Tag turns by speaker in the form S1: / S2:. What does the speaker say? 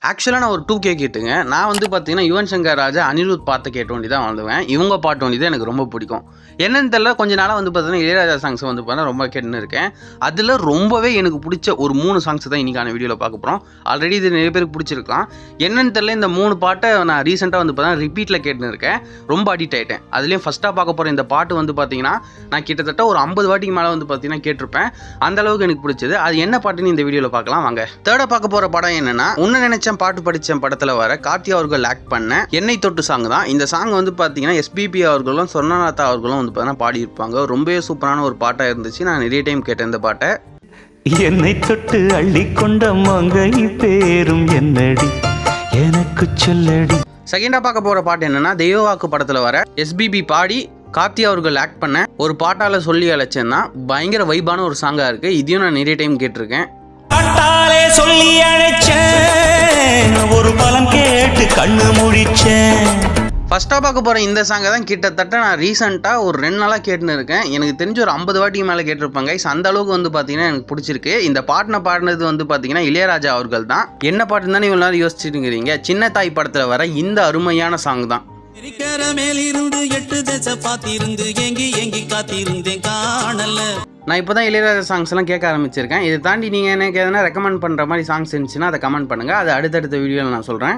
S1: ஆக்சுவலாக நான் ஒரு 2K கிட்டுங்க. நான் வந்து பார்த்தீங்கன்னா யுவன் சங்கர் ராஜா, அனிருத் பாட்டு கேட்ட வேண்டி தான் வாழ்ந்துவேன். இவங்க பாட்டு வேண்டி தான் எனக்கு ரொம்ப பிடிக்கும். என்னன்னு தெரியல, கொஞ்ச நாளாக வந்து பார்த்தீங்கன்னா இளையராஜா சாங்ஸ் வந்து பார்த்தீங்கன்னா ரொம்ப கேட்டுன்னு இருக்கேன். அதில் ரொம்பவே எனக்கு பிடிச்ச ஒரு 3 சாங்ஸ் தான் இன்றைக்கான வீடியோவில் பார்க்க போகிறோம். ஆல்ரெடி இது நிறைய பேருக்கு பிடிச்சிருக்கலாம். என்னன்னு தெரியல, இந்த 3 பாட்டை நான் ரீசெண்டாக வந்து பார்த்தீங்கன்னா ரிப்பீட்டில் கேட்டுன்னு இருக்கேன். ரொம்ப அடிக்ட் ஆகிட்டேன். அதுலேயும் ஃபஸ்ட்டாக பார்க்க போகிற இந்த பாட்டு வந்து பார்த்தீங்கன்னா நான் கிட்டத்தட்ட ஒரு 50 வாட்டிக்கு மேலே வந்து பார்த்தீங்கன்னா கேட்டிருப்பேன். அந்த அளவுக்கு எனக்கு பிடிச்சது. அது என்ன பாட்டுன்னு இந்த வீடியோவில் பார்க்கலாம் வாங்க. தேர்டாக பார்க்க போகிற படம் என்னன்னா, உன்ன நினைச்ச பாட்டு படிச்ச படத்துல வர கார்த்தி அவர்கள் ஆக்ட் பண்ண என்னை தொட்டு சாங் தான். இந்த சாங் வந்து பாத்தீங்கன்னா எஸ்பிபி அவர்களும் சொர்ணலதா அவர்களும் வந்து பாத்தீங்கன்னா பாடி இருப்பாங்க. ரொம்பவே சூப்பரான ஒரு பாட்டா இருந்துச்சு. நான் நிறைய டைம் கேட்டேன் இந்த பாட்டை.
S2: என்னை தொட்டு அள்ளி கொண்ட மங்கை பேரும் என்னடி எனக்கு சொல்லடி.
S1: செகண்டா பார்க்க போற பாட்டு என்னன்னா, தெய்வவாக்கு படத்துல வர எஸ்பிபி பாடி கார்த்தி அவர்கள் ஆக்ட் பண்ண ஒரு பாட்டால சொல்லி அழைச்சேன்னா பயங்கர வைபான ஒரு சாங்கா இருக்கு. இதையும் நான் நிறைய டைம் கேட்டிருக்கேன்.
S2: சொல்லி அழைச்சேன், ஒரு பலம் கேட்டு கண்ணு முழிச்சேன்.
S1: ஃபர்ஸ்ட்டாக பார்க்க போகிற இந்த சாங்கை தான் கிட்டத்தட்ட நான் ரீசெண்டாக ஒரு 2 நாளாக கேட்டுன்னு இருக்கேன். எனக்கு தெரிஞ்ச ஒரு 50 வாட்டிக்கு மேலே கேட்டிருப்பாங்க. அந்த அளவுக்கு வந்து பார்த்தீங்கன்னா எனக்கு பிடிச்சிருக்கு. இந்த பாட்டினை பாடினது வந்து பார்த்தீங்கன்னா இளையராஜா அவர்கள் தான். என்ன பாட்டுன்னு தானே இவ்வளோ நேரம் யோசிச்சுட்டு இருக்கிறீங்க? சின்ன தாய் படத்தில் வர இந்த அருமையான சாங் தான். நான் இப்போ தான் இளையராஜா சாங்ஸ் எல்லாம் கேட்க ஆரம்பிச்சிருக்கேன். இதை தாண்டி நீங்கள் எனக்கு எதனா ரெக்கமெண்ட் பண்ணுற மாதிரி சாங்ஸ் இருந்துச்சுன்னா அதை கமெண்ட் பண்ணுங்கள். அது அடுத்தடுத்த வீடியோவில் நான் சொல்கிறேன்.